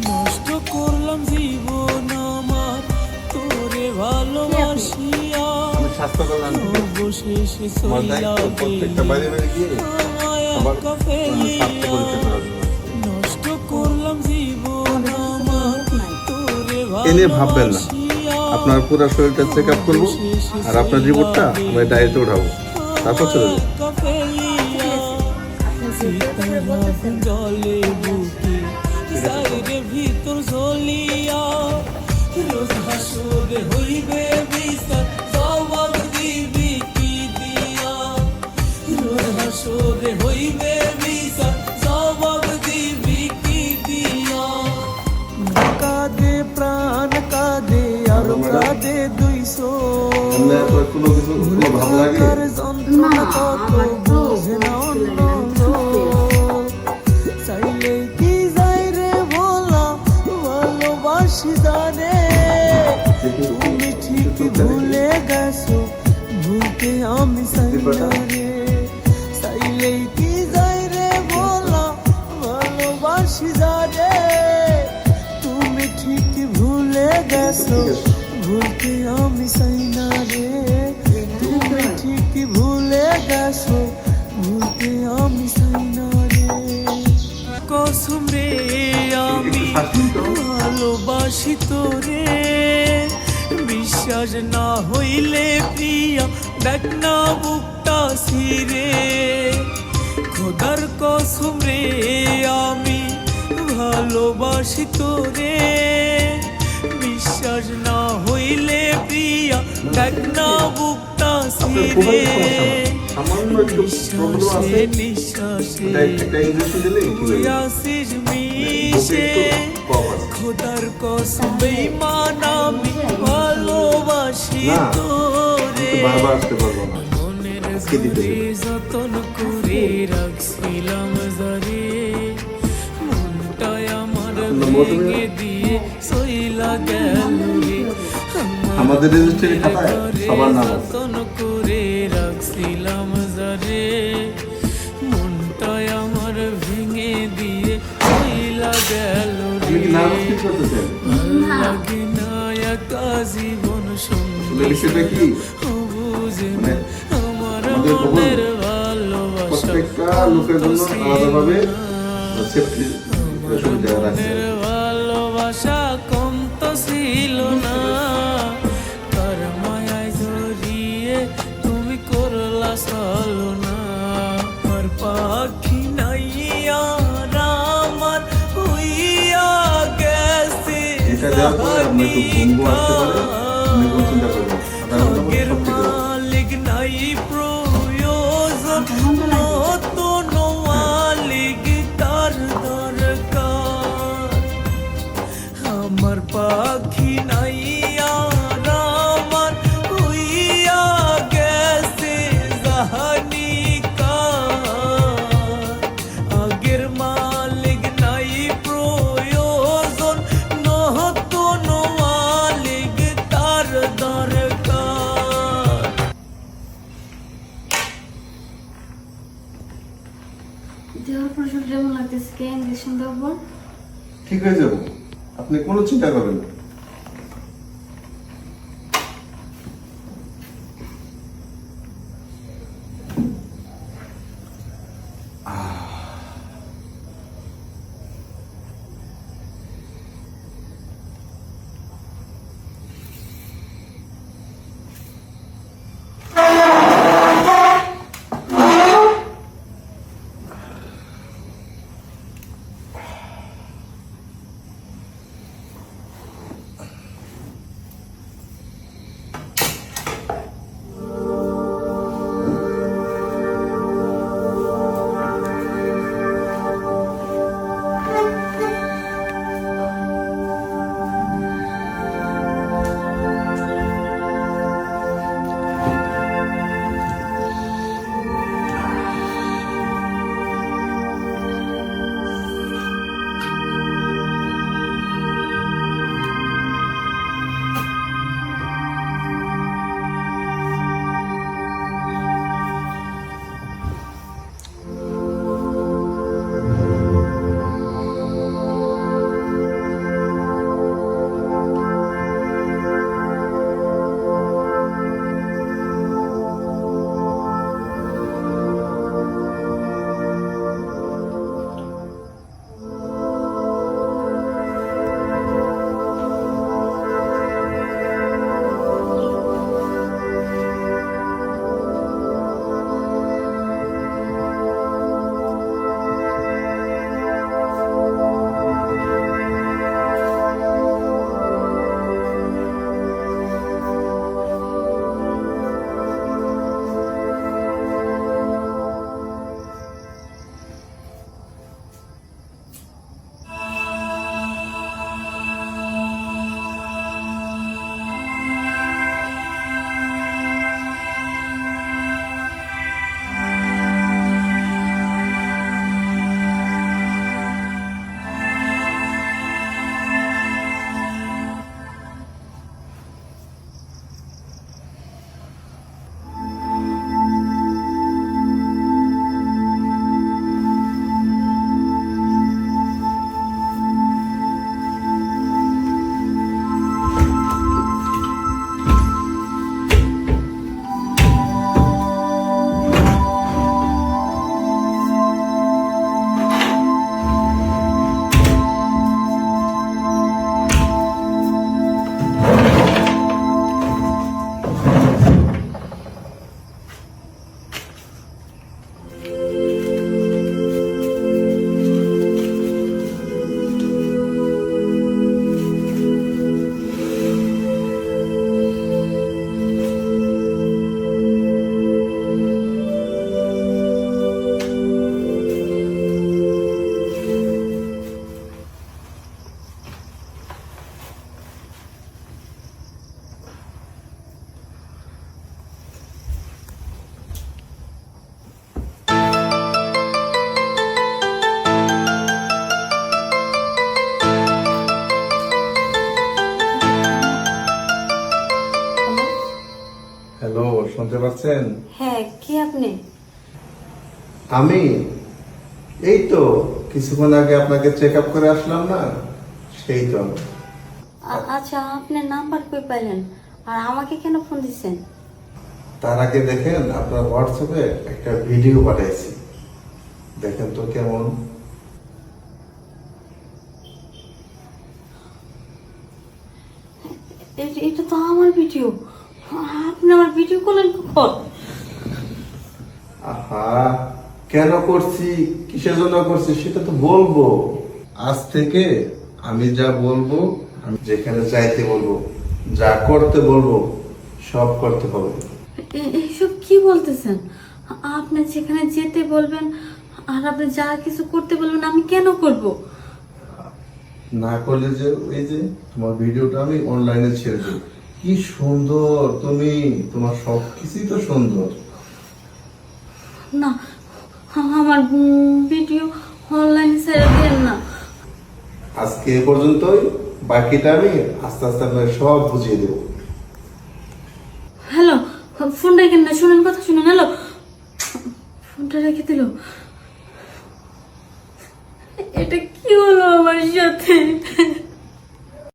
নষ্ট করলাম জীবন আমার তোরে ভালোবাসিয়া, আমি স্বাস্থ্য কল্যাণ থেকে অবশেষে আমার সইলা দায়িত্ব প্রত্যেকটা বাইরে বাইরে গিয়ে সবার স্বাস্থ্য পরীক্ষা করার জন্য। নষ্ট করলাম জীবন আমার তোরে এ নিয়ে ভাববেন না, ভালোবাসিয়া, আপনার পুরো শরীরটা চেক আপ করবো আর আপনার রিপোর্টটা আমরা ডায়েটে উঠাবো, তারপর চলে যাবো। জলে বুকে সাইরে ভিতর ঝলিয়া, রোজ হাসরে হইবে বিচার জবাব দিবি কি দিয়া, রোজ হাসরে হইবে বিচার জবাব দিবি কি দিয়া। কাঁদে প্রাণ কাঁদে আর কাঁদে দুইশো, কোনো কিছু কোনো ভালো লাগে যন্ত্রণা কত বোঝে না অন্য লোক। চাইলে কি যাই রে ভোলা ভালোবাসি জানে, তুমি ঠিক ভুলে গেছো ভুলতে আমি চাই না রে। চাইলে কি যাই রে ভোলা ভালোবাসি জানে, তুমি ঠিক ভুলে গেছো ভুলতে আমি চাই না রে। তুমি ঠিক ভুলে গেছো ভুলতে আমি চাই না রে। কসম রে আমি ভালোবাসি তোরে, বিশ্বাস না হইলে প্রিয়া দেখ না বুকটা ছিঁড়ে। খোদার কসম রে আমি ভালোবাসি তোরে, বিশ্বাস না হইলে প্রিয়া দেখ না বুকটা ছিঁড়ে। নিঃশ্বাসে নিঃশ্বাসে তুই আসিস মিশে, খোদার কসম বেঈমান আমি ভালোবাসি তোরে। মনের ঘরে যতন করে রাখছিলাম যারে, মনটাই আমার ভেঙে দিয়ে সইলা গেল রে। আমাদের রেজিস্ট্রি খাতায় সবার নাম আছে। যতন করে রাখছিলাম যারে, মনটাই আমার ভেঙে দিয়ে সইলা গেল রে। লাগে না একা জীবন সঙ্গী বুঝে না আমার মনের ভালোবাসা মনের ভালোবাসা কম তো ছিল না, তার মায়ায় জড়িয়ে তুমি করলা চলো না। আমার পাখি নাই আর আমার হইয়া গেছে আগের মালিক নাই প্রয়োজন, নতুন মালিক তার দরকার। আমার পাখি নাই আর আমার হইয়া গেছে জাহানি কার। আগের মালিক নাই প্রয়োজন, নতুন মালিক তার দরকার। দেওয়ার পর সব যেমন লাগতেছে, কে ইঞ্জেকশন দেবো? ঠিক হয়ে যাবো, আপনি কোনো চিন্তা করবেন না। শুনতে পাচ্ছেন? হ্যাঁ, কে আপনি? আমি এই তো কিছুক্ষণ আগে আপনাকে চেক আপ করে আসলাম না, সেই তো আমি। আচ্ছা, আপনার নাম্বার কই পাইলেন আর আমাকে কেন ফোন দিচ্ছেন? তার আগে দেখেন আপনার হোয়াটসঅ্যাপে একটা ভিডিও পাঠাইছি, দেখেন তো কেমন। এটা তো আমার ভিডিও। আপনি আমার ভিডিও করলেন কখন? আহা, কেন করছি, কিসের জন্য করছি সেটা তো বলবো। আজ থেকে আমি যা বলবো, আমি যেখানে যাইতে বলবো, যা করতে বলবো সব করতে হবে। এইসব কি বলতেছেন? আপনি যেখানে যেতে বলবেন আর আপনি যা কিছু করতে বলবেন আমি কেন করব? না করলে যে এই যে তোমার ভিডিওটা আমি অনলাইনে ছেড়ে দেব। কি সুন্দর তুমি, তোমার সব কিছুই তো সুন্দর। না, আমার ভিডিও অনলাইনে ছেড়ে দেন না। আজকে এ পর্যন্তই, বাকিটা আমি আস্তে আস্তে আপনাকে সব বুঝিয়ে দেবো। হ্যালো, ফোন রেখেন না, শুনেন কথা শুনেন। হ্যালো, ফোনটা রেখে দিল। এটা কি হলো আমার সাথে?